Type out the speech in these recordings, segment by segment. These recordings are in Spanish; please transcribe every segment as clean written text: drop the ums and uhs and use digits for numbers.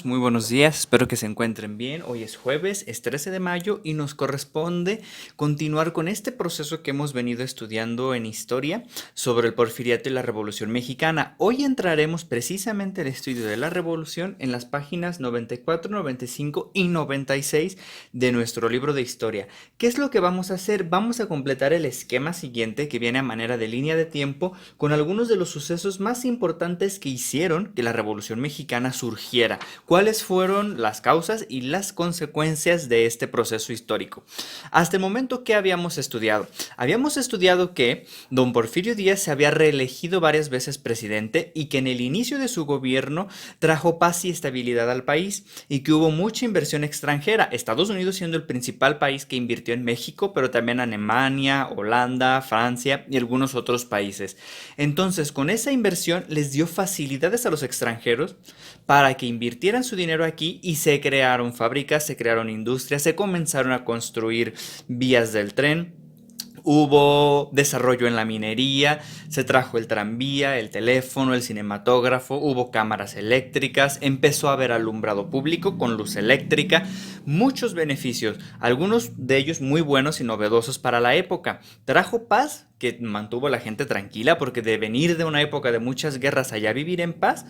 amigos, muy buenos días, espero que se encuentren bien. Hoy es jueves, es 13 de mayo y nos corresponde continuar con este proceso que hemos venido estudiando en historia sobre el Porfiriato y la Revolución Mexicana. Hoy entraremos precisamente al estudio de la Revolución en las páginas 94, 95 y 96 de nuestro libro de historia. ¿Qué es lo que vamos a hacer? Vamos a completar el esquema siguiente que viene a manera de línea de tiempo con algunos de los sucesos más importantes que hicieron que la Revolución Mexicana surgiera. ¿Cuáles fueron las causas y las consecuencias de este proceso histórico? Hasta el momento, ¿qué habíamos estudiado? Habíamos estudiado que don Porfirio Díaz se había reelegido varias veces presidente y que en el inicio de su gobierno trajo paz y estabilidad al país y que hubo mucha inversión extranjera, Estados Unidos siendo el principal país que invirtió en México, pero también Alemania, Holanda, Francia y algunos otros países. Entonces, con esa inversión les dio facilidades a los extranjeros para que invirtieran su dinero aquí y se crearon fábricas, se crearon industrias, se comenzaron a construir vías del tren. Hubo desarrollo en la minería, se trajo el tranvía, el teléfono, el cinematógrafo, hubo cámaras eléctricas, empezó a haber alumbrado público con luz eléctrica, muchos beneficios, algunos de ellos muy buenos y novedosos para la época. Trajo paz que mantuvo a la gente tranquila porque de venir de una época de muchas guerras allá a vivir en paz,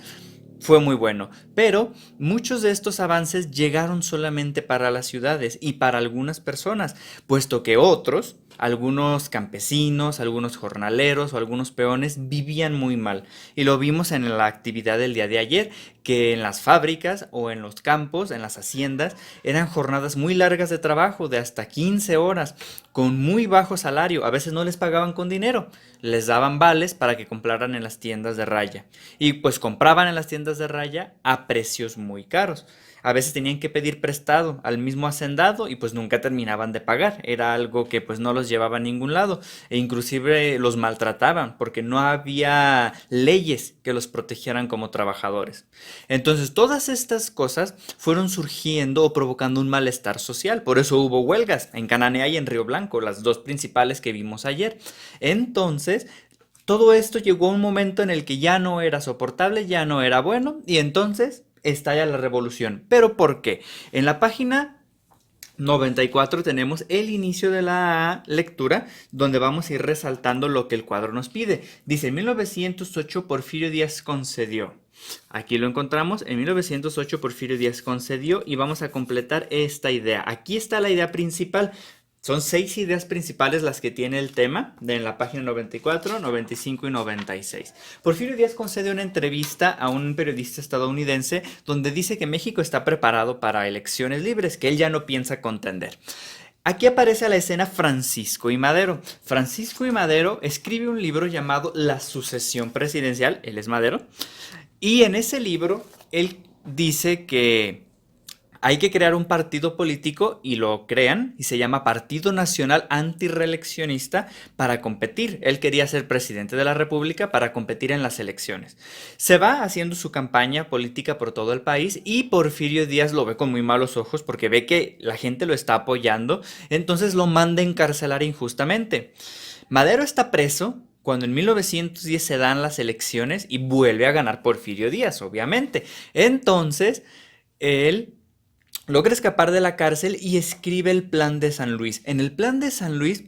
fue muy bueno, pero muchos de estos avances llegaron solamente para las ciudades y para algunas personas, puesto que otros, algunos campesinos, algunos jornaleros o algunos peones vivían muy mal. Y lo vimos en la actividad del día de ayer, que en las fábricas o en los campos, en las haciendas, eran jornadas muy largas de trabajo, de hasta 15 horas, con muy bajo salario. A veces no les pagaban con dinero, les daban vales para que compraran en las tiendas de raya. Y pues compraban en las tiendas de raya a precios muy caros. A veces tenían que pedir prestado al mismo hacendado y pues nunca terminaban de pagar. Era algo que pues no los llevaba a ningún lado e inclusive los maltrataban porque no había leyes que los protegieran como trabajadores. Entonces todas estas cosas fueron surgiendo o provocando un malestar social. Por eso hubo huelgas en Cananea y en Río Blanco, las dos principales que vimos ayer. Entonces todo esto llegó a un momento en el que ya no era soportable, ya no era bueno, y entonces estalla la revolución. ¿Pero por qué? En la página 94 tenemos el inicio de la lectura, donde vamos a ir resaltando lo que el cuadro nos pide. Dice, en 1908 Porfirio Díaz concedió. Aquí lo encontramos, en 1908 Porfirio Díaz concedió y vamos a completar esta idea. Aquí está la idea principal. Son 6 ideas principales las que tiene el tema de en la página 94, 95 y 96. Porfirio Díaz concede una entrevista a un periodista estadounidense donde dice que México está preparado para elecciones libres, que él ya no piensa contender. Aquí aparece a la escena Francisco I. Madero. Francisco I. Madero escribe un libro llamado La sucesión presidencial, él es Madero, y en ese libro él dice que hay que crear un partido político y lo crean y se llama Partido Nacional Antirreeleccionista para competir. Él quería ser presidente de la República para competir en las elecciones. Se va haciendo su campaña política por todo el país y Porfirio Díaz lo ve con muy malos ojos porque ve que la gente lo está apoyando, entonces lo manda a encarcelar injustamente. Madero está preso cuando en 1910 se dan las elecciones y vuelve a ganar Porfirio Díaz, obviamente. Entonces, él logra escapar de la cárcel y escribe el Plan de San Luis. En el Plan de San Luis,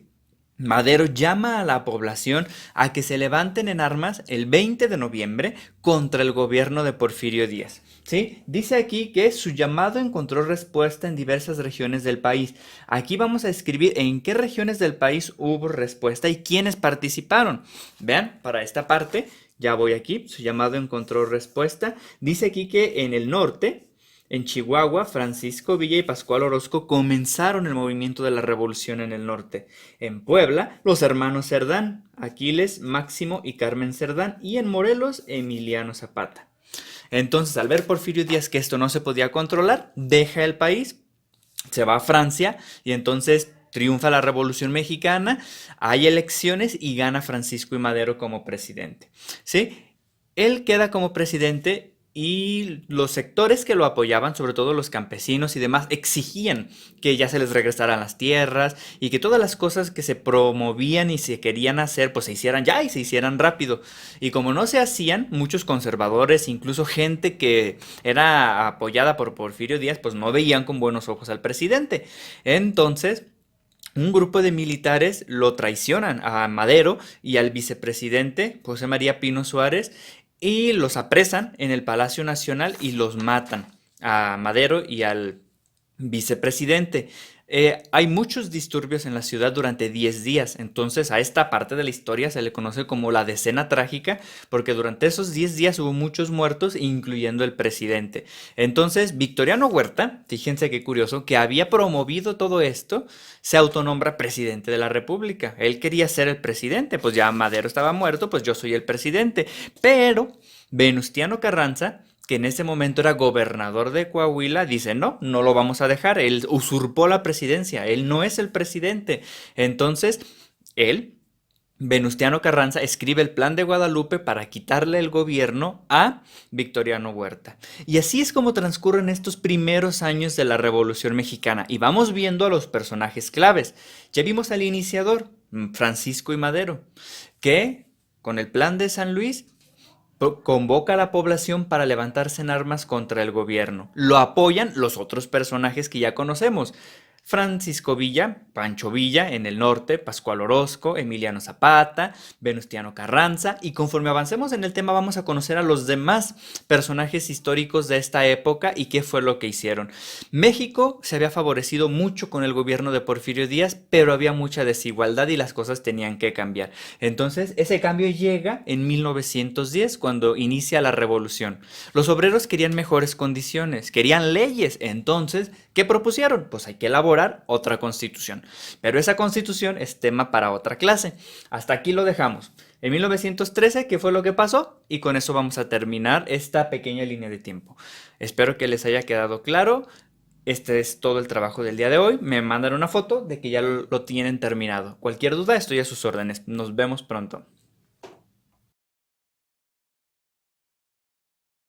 Madero llama a la población a que se levanten en armas el 20 de noviembre contra el gobierno de Porfirio Díaz. ¿Sí? Dice aquí que su llamado encontró respuesta en diversas regiones del país. Aquí vamos a escribir en qué regiones del país hubo respuesta y quiénes participaron. Vean, para esta parte, ya voy aquí, su llamado encontró respuesta. Dice aquí que en el norte, en Chihuahua, Francisco Villa y Pascual Orozco comenzaron el movimiento de la revolución en el norte. En Puebla, los hermanos Cerdán, Aquiles, Máximo y Carmen Cerdán. Y en Morelos, Emiliano Zapata. Entonces, al ver Porfirio Díaz que esto no se podía controlar, deja el país, se va a Francia y entonces triunfa la Revolución Mexicana, hay elecciones y gana Francisco I. Madero como presidente. ¿Sí? Él queda como presidente y los sectores que lo apoyaban, sobre todo los campesinos y demás, exigían que ya se les regresaran las tierras y que todas las cosas que se promovían y se querían hacer, pues se hicieran ya y se hicieran rápido. Y como no se hacían, muchos conservadores, incluso gente que era apoyada por Porfirio Díaz, pues no veían con buenos ojos al presidente. Entonces, un grupo de militares lo traicionan a Madero y al vicepresidente José María Pino Suárez y los apresan en el Palacio Nacional y los matan a Madero y al vicepresidente. Hay muchos disturbios en la ciudad durante 10 días, entonces a esta parte de la historia se le conoce como la decena trágica, porque durante esos 10 días hubo muchos muertos, incluyendo el presidente. Entonces, Victoriano Huerta, fíjense qué curioso, que había promovido todo esto, se autonombra presidente de la República. Él quería ser el presidente, pues ya Madero estaba muerto, pues yo soy el presidente. Pero Venustiano Carranza, que en ese momento era gobernador de Coahuila, dice, no, no lo vamos a dejar, él usurpó la presidencia, él no es el presidente. Entonces, él, Venustiano Carranza, escribe el Plan de Guadalupe para quitarle el gobierno a Victoriano Huerta. Y así es como transcurren estos primeros años de la Revolución Mexicana. Y vamos viendo a los personajes claves. Ya vimos al iniciador, Francisco I. Madero, que con el Plan de San Luis convoca a la población para levantarse en armas contra el gobierno. Lo apoyan los otros personajes que ya conocemos. Francisco Villa, Pancho Villa en el norte, Pascual Orozco, Emiliano Zapata, Venustiano Carranza, y conforme avancemos en el tema vamos a conocer a los demás personajes históricos de esta época y qué fue lo que hicieron. México se había favorecido mucho con el gobierno de Porfirio Díaz, pero había mucha desigualdad y las cosas tenían que cambiar. Entonces ese cambio llega en 1910 cuando inicia la revolución. Los obreros querían mejores condiciones, querían leyes, entonces, ¿qué propusieron? Pues hay que elaborar otra constitución. Pero esa constitución es tema para otra clase. Hasta aquí lo dejamos. En 1913, ¿qué fue lo que pasó? Y con eso vamos a terminar esta pequeña línea de tiempo. Espero que les haya quedado claro. Este es todo el trabajo del día de hoy. Me mandan una foto de que ya lo tienen terminado. Cualquier duda, estoy a sus órdenes. Nos vemos pronto.